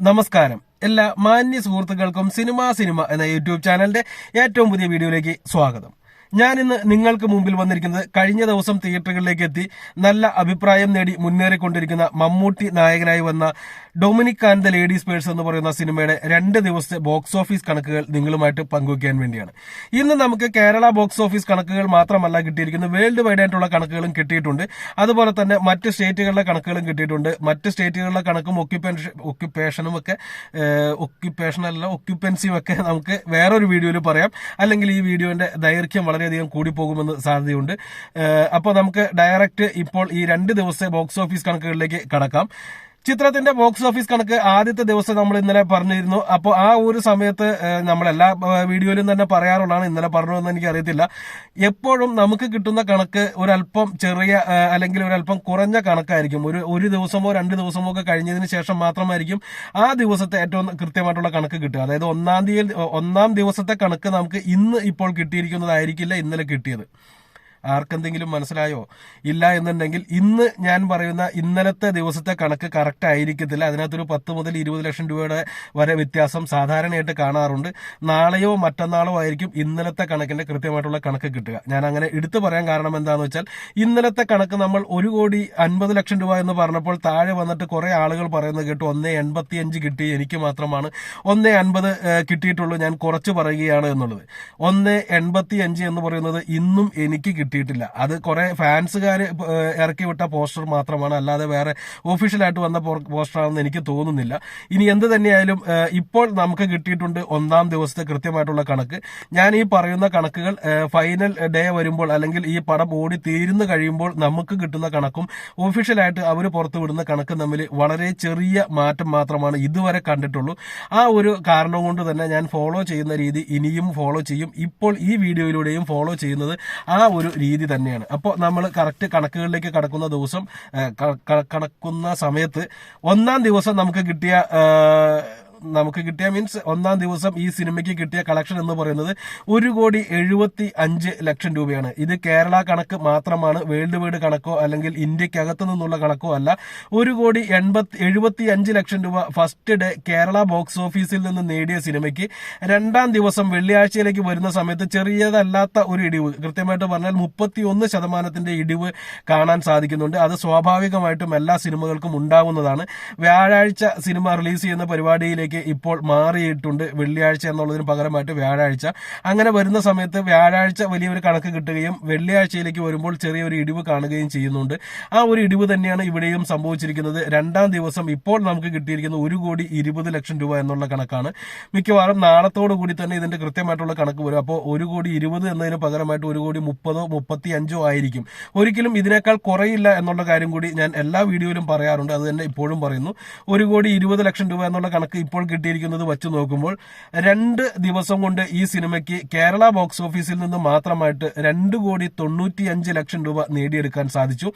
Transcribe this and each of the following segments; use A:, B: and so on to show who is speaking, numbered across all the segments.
A: നമസ്കാരം. എല്ലാ മാന്യ സുഹൃത്തുക്കൾക്കും സിനിമ എന്ന യൂട്യൂബ് ചാനലിന്റെ ഏറ്റവും പുതിയ വീഡിയോയിലേക്ക് സ്വാഗതം. ഞാൻ ഇന്ന് നിങ്ങൾക്ക് മുമ്പിൽ വന്നിരിക്കുന്നത് കഴിഞ്ഞ ദിവസം തിയേറ്ററുകളിലേക്ക് എത്തി നല്ല അഭിപ്രായം നേടി മുന്നേറിക്കൊണ്ടിരിക്കുന്ന മമ്മൂട്ടി നായകനായി വന്ന Dominic and the ladies purse എന്ന് പറയുന്ന സിനിമയുടെ 2 ദിവസത്തെ ബോക്സ് ഓഫീസ് കണക്കുകൾ നിങ്ങളുമായിട്ട് പങ്കുവയ്ക്കാൻ വേണ്ടിയാണ്. ഇന്ന് നമുക്ക് കേരള ബോക്സ് ഓഫീസ് കണക്കുകൾ മാത്രമല്ല കിട്ടിയിരിക്കുന്നത്, വേൾഡ് വൈഡ് ആയിട്ടുള്ള കണക്കുകളും കിട്ടിയിട്ടുണ്ട്. അതുപോലെ തന്നെ മറ്റ് സ്റ്റേറ്റുകളുടെ കണക്കുകളും കിട്ടിയിട്ടുണ്ട്. മറ്റ് സ്റ്റേറ്റുകളുടെ കണക്കും ഒക്യുപ്പൻസിയും ഒക്കെ നമുക്ക് വേറൊരു വീഡിയോയിൽ പറയാം. അല്ലെങ്കിൽ ഈ വീഡിയോന്റെ ദൈർഘ്യം വളരെയധികം കൂടി പോകുമെന്ന് സാധ്യതയുണ്ട്. അപ്പോൾ നമുക്ക് ഡയറക്റ്റ് ഇപ്പോൾ ഈ 2 ദിവസത്തെ ബോക്സ് ഓഫീസ് കണക്കുകളിലേക്ക് കടക്കാം. ചിത്രത്തിന്റെ ബോക്സ് ഓഫീസ് കണക്ക് ആദ്യത്തെ ദിവസം നമ്മൾ ഇന്നലെ പറഞ്ഞിരുന്നു. അപ്പോൾ ആ ഒരു സമയത്ത് നമ്മളെല്ലാ വീഡിയോയിലും തന്നെ പറയാറുള്ളതാണ്, ഇന്നലെ പറഞ്ഞതെന്ന് എനിക്ക് അറിയത്തില്ല. എപ്പോഴും നമുക്ക് കിട്ടുന്ന കണക്ക് ഒരല്പം ചെറിയ അല്ലെങ്കിൽ ഒരല്പം കുറഞ്ഞ കണക്കായിരിക്കും. ഒരു ദിവസമോ 2 ദിവസമോ ഒക്കെ കഴിഞ്ഞതിന് ശേഷം മാത്രമായിരിക്കും ആ ദിവസത്തെ ഏറ്റവും കൃത്യമായിട്ടുള്ള കണക്ക് കിട്ടുക. അതായത് ഒന്നാം ദിവസത്തെ കണക്ക് നമുക്ക് ഇന്ന് ഇപ്പോൾ കിട്ടിയിരിക്കുന്നതായിരിക്കില്ല ഇന്നലെ കിട്ടിയത്. ആർക്കെന്തെങ്കിലും മനസ്സിലായോ? ഇല്ല എന്നുണ്ടെങ്കിൽ ഇന്ന് ഞാൻ പറയുന്ന ഇന്നലത്തെ ദിവസത്തെ കണക്ക് കറക്റ്റ് ആയിരിക്കത്തില്ല. അതിനകത്തൊരു 10 മുതൽ 20 ലക്ഷം രൂപയുടെ വരെ വ്യത്യാസം സാധാരണയായിട്ട് കാണാറുണ്ട്. നാളെയോ മറ്റന്നാളോ ആയിരിക്കും ഇന്നലത്തെ കണക്കിന്റെ കൃത്യമായിട്ടുള്ള കണക്ക് കിട്ടുക. ഞാൻ അങ്ങനെ എടുത്തു പറയാൻ കാരണം എന്താണെന്ന് വെച്ചാൽ, ഇന്നലത്തെ കണക്ക് നമ്മൾ 1,50,00,000 രൂപ എന്ന് പറഞ്ഞപ്പോൾ താഴെ വന്നിട്ട് കുറെ ആളുകൾ പറയുന്നത് കേട്ടു 1.85 കിട്ടി, എനിക്ക് മാത്രമാണ് 1.50 കിട്ടിയിട്ടുള്ളൂ, ഞാൻ കുറച്ച് പറയുകയാണ് എന്നുള്ളത്. 1.85 എന്ന് പറയുന്നത് ഇന്നും എനിക്ക് കിട്ടിയിട്ടില്ല. അത് കുറെ ഫാൻസുകാർ ഇറക്കി വിട്ട പോസ്റ്റർ മാത്രമാണ്, അല്ലാതെ വേറെ ഒഫീഷ്യലായിട്ട് വന്ന പോസ്റ്ററാണെന്ന് എനിക്ക് തോന്നുന്നില്ല. ഇനി എന്ത് തന്നെയായാലും ഇപ്പോൾ നമുക്ക് കിട്ടിയിട്ടുണ്ട് ഒന്നാം ദിവസത്തെ കൃത്യമായിട്ടുള്ള കണക്ക്. ഞാൻ ഈ പറയുന്ന കണക്കുകൾ ഫൈനൽ ഡേ വരുമ്പോൾ അല്ലെങ്കിൽ ഈ പടം ഓടി തീരുന്നു കഴിയുമ്പോൾ നമുക്ക് കിട്ടുന്ന കണക്കും ഒഫീഷ്യലായിട്ട് അവർ പുറത്തുവിടുന്ന കണക്കും തമ്മിൽ വളരെ ചെറിയ മാറ്റം മാത്രമാണ് ഇതുവരെ കണ്ടിട്ടുള്ളൂ. ആ ഒരു കാരണം കൊണ്ട് തന്നെ ഞാൻ ഫോളോ ചെയ്യുന്ന രീതി ഇനിയും ഫോളോ ചെയ്യും. ഇപ്പോൾ ഈ വീഡിയോയിലൂടെയും ഫോളോ ചെയ്യുന്നത് ആ ഒരു രീതി തന്നെയാണ്. അപ്പോൾ നമ്മൾ കറക്റ്റ് കണക്കുകളിലേക്ക് കടക്കുന്ന സമയത്ത് ഒന്നാം ദിവസം നമുക്ക് കിട്ടിയ മീൻസ് ഒന്നാം ദിവസം ഈ സിനിമയ്ക്ക് കിട്ടിയ കളക്ഷൻ എന്ന് പറയുന്നത് 1,75,00,000 രൂപയാണ്. ഇത് കേരള കണക്ക് മാത്രമാണ്, വേൾഡ് വൈഡ് കണക്കോ അല്ലെങ്കിൽ ഇന്ത്യക്കകത്തു നിന്നുള്ള കണക്കോ അല്ല. 1,75,00,000 രൂപ ഫസ്റ്റ് ഡേ കേരള ബോക്സ് ഓഫീസിൽ നിന്ന് നേടിയ സിനിമയ്ക്ക് 2ാം ദിവസം വെള്ളിയാഴ്ചയിലേക്ക് വരുന്ന സമയത്ത് ചെറിയതല്ലാത്ത ഒരു ഇടിവ്, കൃത്യമായിട്ട് പറഞ്ഞാൽ 31% ഇടിവ് കാണാൻ സാധിക്കുന്നുണ്ട്. അത് സ്വാഭാവികമായിട്ടും എല്ലാ സിനിമകൾക്കും ഉണ്ടാവുന്നതാണ്. വ്യാഴാഴ്ച സിനിമ റിലീസ് ചെയ്യുന്ന പരിപാടിയിലേക്ക് ഇപ്പോൾ മാറിയിട്ടുണ്ട്, വെള്ളിയാഴ്ച എന്നുള്ളതിന് പകരമായിട്ട് വ്യാഴാഴ്ച. അങ്ങനെ വരുന്ന സമയത്ത് വ്യാഴാഴ്ച വലിയൊരു കണക്ക് കിട്ടുകയും വെള്ളിയാഴ്ചയിലേക്ക് വരുമ്പോൾ ചെറിയൊരു ഇടിവ് കാണുകയും ചെയ്യുന്നുണ്ട്. ആ ഒരു ഇടിവ് തന്നെയാണ് ഇവിടെയും സംഭവിച്ചിരിക്കുന്നത്. 2ാം ദിവസം ഇപ്പോൾ നമുക്ക് കിട്ടിയിരിക്കുന്ന 1,20,00,000 രൂപ എന്നുള്ള കണക്കാണ്. മിക്കവാറും നാളത്തോടു കൂടി തന്നെ ഇതിന്റെ കൃത്യമായിട്ടുള്ള കണക്ക് വരും. അപ്പോൾ 1,20,00,000 എന്നതിന് പകരമായിട്ട് 1,30,00,000 35,000 ആയിരിക്കും. ഒരിക്കലും ഇതിനേക്കാൾ കുറയില്ല എന്നുള്ള കാര്യം കൂടി ഞാൻ എല്ലാ വീഡിയോയിലും പറയാറുണ്ട്, അത് തന്നെ ഇപ്പോഴും പറയുന്നു. 1,20,00,000 രൂപ എന്നുള്ള കണക്ക് ഇപ്പോൾ കിട്ടിയിരിക്കുന്നത് വച്ച് നോക്കുമ്പോൾ 2 ദിവസം കൊണ്ട് ഈ സിനിമയ്ക്ക് കേരള ബോക്സ് ഓഫീസിൽ നിന്ന് മാത്രമായിട്ട് 2,95,00,000 രൂപ നേടിയെടുക്കാൻ സാധിച്ചു.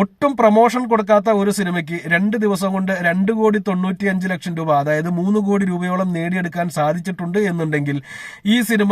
A: ഒട്ടും പ്രൊമോഷൻ കൊടുക്കാത്ത ഒരു സിനിമയ്ക്ക് 2 ദിവസം കൊണ്ട് 2,95,00,000 രൂപ, അതായത് 3 കോടി രൂപയോളം നേടിയെടുക്കാൻ സാധിച്ചിട്ടുണ്ട് എന്നുണ്ടെങ്കിൽ ഈ സിനിമ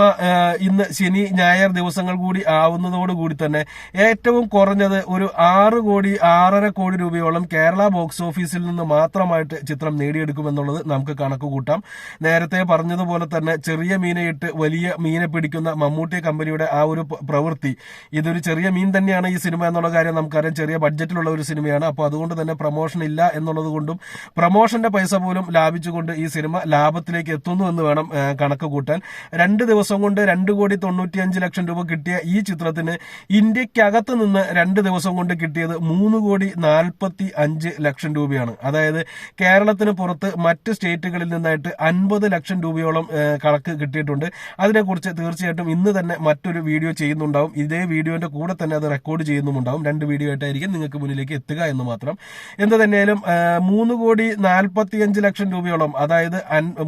A: ഇന്ന് ശനി ഞായർ ദിവസങ്ങൾ കൂടി ആവുന്നതോടുകൂടി തന്നെ ഏറ്റവും കുറഞ്ഞത് ഒരു 6.5 കോടി രൂപയോളം കേരള ബോക്സ് ഓഫീസിൽ നിന്ന് മാത്രമായിട്ട് ചിത്രം നേടിയെടുക്കുമെന്നുള്ളത് നമുക്ക് കണക്ക് കൂട്ടാം. നേരത്തെ പറഞ്ഞതുപോലെ തന്നെ ചെറിയ മീനയിട്ട് വലിയ മീനെ പിടിക്കുന്ന മമ്മൂട്ടി കമ്പനിയുടെ ആ ഒരു പ്രവൃത്തി, ഇതൊരു ചെറിയ മീൻ തന്നെയാണ് ഈ സിനിമ എന്നുള്ള കാര്യം നമുക്കറിയാം. ചെറിയ ബഡ്ജറ്റിലുള്ള ഒരു സിനിമയാണ്. അപ്പോൾ അതുകൊണ്ട് തന്നെ പ്രൊമോഷൻ ഇല്ല എന്നുള്ളത് കൊണ്ടും പ്രൊമോഷന്റെ പൈസ പോലും ലാഭിച്ചുകൊണ്ട് ഈ സിനിമ ലാഭത്തിലേക്ക് എത്തുന്നു എന്ന് വേണം കണക്ക് കൂട്ടാൻ. 2 ദിവസം കൊണ്ട് 2,95,00,000 രൂപ കിട്ടിയ ഈ ചിത്രത്തിന് ഇന്ത്യക്കകത്ത് നിന്ന് 2 ദിവസം കൊണ്ട് കിട്ടിയത് 3,45,00,000 രൂപയാണ്. അതായത് കേരളത്തിന് പുറത്ത് മറ്റ് സ്റ്റേറ്റുകളിൽ നിന്നായിട്ട് 50 ലക്ഷം രൂപയോളം കണക്ക് കിട്ടിയിട്ടുണ്ട്. അതിനെക്കുറിച്ച് തീർച്ചയായിട്ടും ഇന്ന് തന്നെ മറ്റൊരു വീഡിയോ ചെയ്യുന്നുണ്ടാവും. ഇതേ വീഡിയോന്റെ കൂടെ തന്നെ അത് റെക്കോർഡ് ചെയ്യുന്നുമുണ്ടാവും. 2 വീഡിയോ ആയിട്ടായിരിക്കും നിങ്ങൾക്ക് മുന്നിലേക്ക് എത്തുക എന്ന് മാത്രം. എന്ത് തന്നെയായാലും 3,45,00,000 രൂപയോളം, അതായത്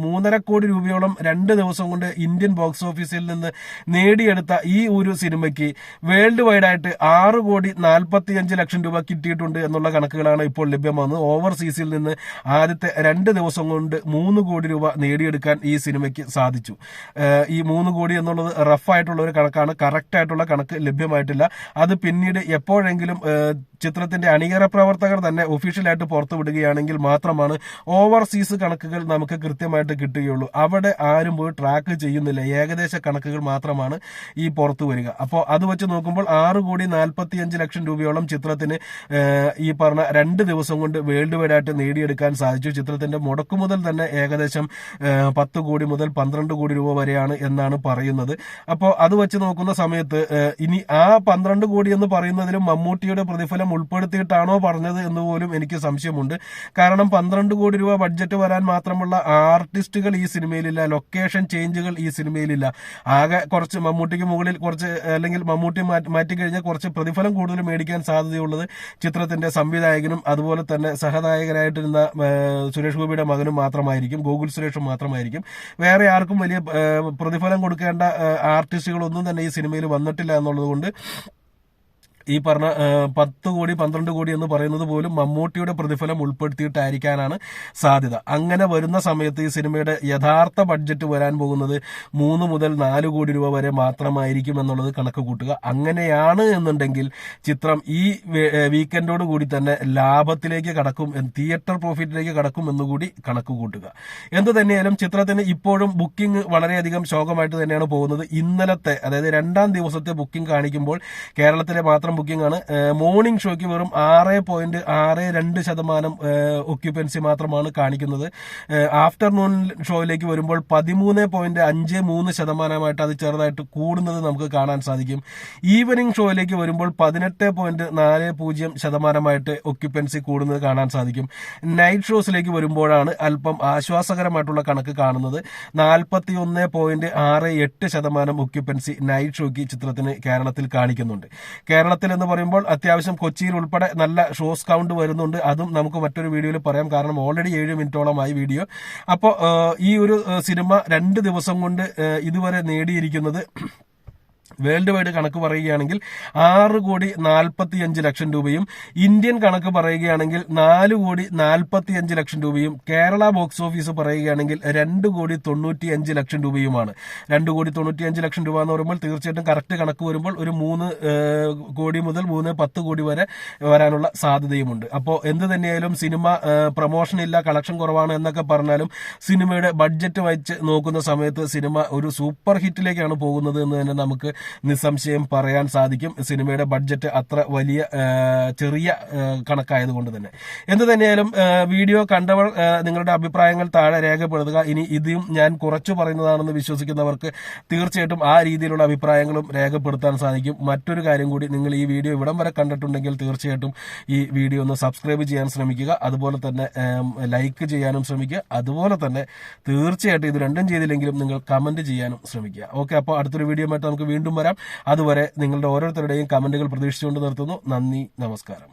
A: 3.5 കോടി രൂപയോളം 2 ദിവസം കൊണ്ട് ഇന്ത്യൻ ബോക്സ് ഓഫീസിൽ നിന്ന് നേടിയെടുത്ത ഈ ഒരു സിനിമയ്ക്ക് വേൾഡ് വൈഡ് ആയിട്ട് 6,45,00,000 രൂപ കിട്ടിയിട്ടുണ്ട് എന്നുള്ള കണക്കുകളാണ് ഇപ്പോൾ ലഭ്യമാകുന്നത്. ഓവർസീസിൽ നിന്ന് ആദ്യത്തെ 2 ദിവസം കൊണ്ട് 3 കോടി രൂപ നേടിയെടുക്കാൻ ഈ സിനിമയ്ക്ക് സാധിച്ചു. ഈ 3 കോടി എന്നുള്ളത് റഫായിട്ടുള്ള ഒരു കണക്കാണ്, കറക്റ്റ് ആയിട്ടുള്ള കണക്ക് ലഭ്യമായിട്ടില്ല. അത് പിന്നീട് എപ്പോഴെങ്കിലും ചിത്രത്തിന്റെ അണിയറ പ്രവർത്തകർ തന്നെ ഒഫീഷ്യലായിട്ട് പുറത്തുവിടുകയാണെങ്കിൽ മാത്രമാണ് ഓവർസീസ് കണക്കുകൾ നമുക്ക് കൃത്യമായിട്ട് കിട്ടുകയുള്ളൂ. അവിടെ ആരും പോയി ട്രാക്ക് ചെയ്യുന്നില്ല, ഏകദേശ കണക്കുകൾ മാത്രമാണ് ഈ പുറത്തു വരിക. അപ്പോൾ അത് വെച്ച് നോക്കുമ്പോൾ 6,45,00,000 രൂപയോളം ചിത്രത്തിന് ഈ പറഞ്ഞ 2 ദിവസം കൊണ്ട് വേൾഡ് വൈഡ് ആയിട്ട് നേടിയെടുക്കാൻ സാധിച്ചു. ചിത്രത്തിന്റെ മുടക്കുമുതൽ തന്നെ ഏകദേശം 10 കോടി മുതൽ 12 കോടി രൂപ വരെയാണ് എന്നാണ് പറയുന്നത്. അപ്പോൾ അത് വെച്ച് നോക്കുന്ന സമയത്ത് ഇനി ആ 12 കോടി എന്ന് പറയുന്നതിലും മമ്മൂട്ടിയുടെ പ്രതിഫലം ഉൾപ്പെടുത്തിയിട്ടാണോ പറഞ്ഞത് എന്ന് പോലും എനിക്ക് സംശയമുണ്ട്. കാരണം 12 കോടി രൂപ ബഡ്ജറ്റ് വരാൻ മാത്രമുള്ള ആർട്ടിസ്റ്റുകൾ ഈ സിനിമയിലില്ല, ലൊക്കേഷൻ ചേഞ്ചുകൾ ഈ സിനിമയിലില്ല. ആകെ കുറച്ച് മമ്മൂട്ടിക്ക് മുകളിൽ കുറച്ച്, അല്ലെങ്കിൽ മമ്മൂട്ടി മാറ്റിക്കഴിഞ്ഞാൽ കുറച്ച് പ്രതിഫലം കൂടുതൽ മേടിക്കാൻ സാധ്യതയുള്ളത് ചിത്രത്തിന്റെ സംവിധായകനും അതുപോലെ തന്നെ സഹനായകനായിട്ടിരുന്ന സുരേഷ് ഗോപിയുടെ മകനും മാത്രമായിരിക്കും, ഗോകുൽ സുരേഷും മാത്രമായിരിക്കും. വേറെ ആർക്കും വലിയ പ്രതിഫലം കൊടുക്കേണ്ട ആർട്ടിസ്റ്റുകളൊന്നും തന്നെ ഈ സിനിമയിൽ വന്നിട്ടില്ല എന്നുള്ളത് കൊണ്ട് ഈ പറഞ്ഞ 10 കോടി 12 കോടി എന്ന് പറയുന്നത് പോലും മമ്മൂട്ടിയുടെ പ്രതിഫലം ഉൾപ്പെടുത്തിയിട്ടായിരിക്കാനാണ് സാധ്യത. അങ്ങനെ വരുന്ന സമയത്ത് ഈ സിനിമയുടെ യഥാർത്ഥ ബഡ്ജറ്റ് വരാൻ പോകുന്നത് 3 മുതൽ 4 കോടി രൂപ വരെ മാത്രമായിരിക്കും എന്നുള്ളത് കണക്ക് കൂട്ടുക. അങ്ങനെയാണ് എന്നുണ്ടെങ്കിൽ ചിത്രം ഈ വീക്കെൻഡോട് കൂടി തന്നെ ലാഭത്തിലേക്ക് കടക്കും, തിയേറ്റർ പ്രോഫിറ്റിലേക്ക് കടക്കും എന്നുകൂടി കണക്ക് കൂട്ടുക. എന്ത് തന്നെയായാലും ചിത്രത്തിന് ഇപ്പോഴും ബുക്കിംഗ് വളരെയധികം ശോകമായിട്ട് തന്നെയാണ് പോകുന്നത്. ഇന്നലത്തെ, അതായത് 2ാം ദിവസത്തെ ബുക്കിംഗ് കാണിക്കുമ്പോൾ കേരളത്തിലെ മാത്രം ബുക്കിംഗ് ആണ്. മോർണിംഗ് ഷോയ്ക്ക് വെറും 6.62% ഒക്യുപ്പൻസി മാത്രമാണ് കാണിക്കുന്നത്. ആഫ്റ്റർനൂൺ ഷോയിലേക്ക് വരുമ്പോൾ 13.53% അത് ചെറുതായിട്ട് കൂടുന്നത് നമുക്ക് കാണാൻ സാധിക്കും. ഈവനിംഗ് ഷോയിലേക്ക് വരുമ്പോൾ 18.40% ഒക്യുപ്പൻസി കൂടുന്നത് കാണാൻ സാധിക്കും. നൈറ്റ് ഷോസിലേക്ക് വരുമ്പോഴാണ് അല്പം ആശ്വാസകരമായിട്ടുള്ള കണക്ക് കാണുന്നത്. 41.68% ഒക്യുപ്പൻസി നൈറ്റ് ഷോയ്ക്ക് ചിത്രത്തിന് കേരളത്തിൽ കാണിക്കുന്നുണ്ട്. കേരളത്തിൽ എന്ന് പറയുമ്പോൾ അത്യാവശ്യം കൊച്ചിയിൽ ഉൾപ്പെടെ നല്ല ഷോസ് കൗണ്ട് വരുന്നുണ്ട്. അതും നമുക്ക് മറ്റൊരു വീഡിയോയിൽ പറയാം, കാരണം ഓൾറെഡി 7 മിനിറ്റോളമായി വീഡിയോ. അപ്പോൾ ഈ ഒരു സിനിമ 2 ദിവസം കൊണ്ട് ഇതുവരെ നേടിയിരിക്കുന്നത് വേൾഡ് വൈഡ് കണക്ക് പറയുകയാണെങ്കിൽ 6,45,00,000 രൂപയും, ഇന്ത്യൻ കണക്ക് പറയുകയാണെങ്കിൽ 4,45,00,000 രൂപയും, കേരള ബോക്സ് ഓഫീസ് പറയുകയാണെങ്കിൽ 2,95,00,000 രൂപയുമാണ്. 2,95,00,000 രൂപ എന്ന് പറയുമ്പോൾ തീർച്ചയായിട്ടും കറക്റ്റ് കണക്ക് വരുമ്പോൾ ഒരു 3 കോടി മുതൽ 3-10 കോടി വരെ വരാനുള്ള സാധ്യതയുമുണ്ട്. അപ്പോൾ എന്ത് തന്നെയായാലും സിനിമ പ്രൊമോഷൻ ഇല്ല, കളക്ഷൻ കുറവാണ് എന്നൊക്കെ പറഞ്ഞാലും സിനിമയുടെ ബഡ്ജറ്റ് വെച്ച് നോക്കുന്ന സമയത്ത് സിനിമ ഒരു സൂപ്പർ ഹിറ്റിലേക്കാണ് പോകുന്നത് എന്ന് തന്നെ നമുക്ക് നിസ്സംശയം പറയാൻ സാധിക്കും. സിനിമയുടെ ബഡ്ജറ്റ് അത്ര വലിയ ചെറിയ കണക്കായതുകൊണ്ട് തന്നെ. എന്ത് തന്നെയായാലും വീഡിയോ കണ്ടവർ നിങ്ങളുടെ അഭിപ്രായങ്ങൾ താഴെ രേഖപ്പെടുത്തുക. ഇനി ഇതും ഞാൻ കുറച്ചു പറയുന്നതാണെന്ന് വിശ്വസിക്കുന്നവർക്ക് തീർച്ചയായിട്ടും ആ രീതിയിലുള്ള അഭിപ്രായങ്ങളും രേഖപ്പെടുത്താൻ സാധിക്കും. മറ്റൊരു കാര്യം കൂടി, നിങ്ങൾ ഈ വീഡിയോ ഇവിടം വരെ കണ്ടിട്ടുണ്ടെങ്കിൽ തീർച്ചയായിട്ടും ഈ വീഡിയോ ഒന്ന് സബ്സ്ക്രൈബ് ചെയ്യാൻ ശ്രമിക്കുക, അതുപോലെ തന്നെ ലൈക്ക് ചെയ്യാനും ശ്രമിക്കുക, അതുപോലെ തന്നെ തീർച്ചയായിട്ടും ഇത് രണ്ടും ചെയ്തില്ലെങ്കിലും നിങ്ങൾ കമന്റ് ചെയ്യാനും ശ്രമിക്കുക. ഓക്കെ, അപ്പോൾ അടുത്തൊരു വീഡിയോ ആയിട്ട് നമുക്ക് വീണ്ടും വരാം. അതുവരെ നിങ്ങളുടെ ഓരോരുത്തരുടെയും കമന്റുകൾ പ്രതീക്ഷിച്ചുകൊണ്ട് നിർത്തുന്നു. നന്ദി, നമസ്കാരം.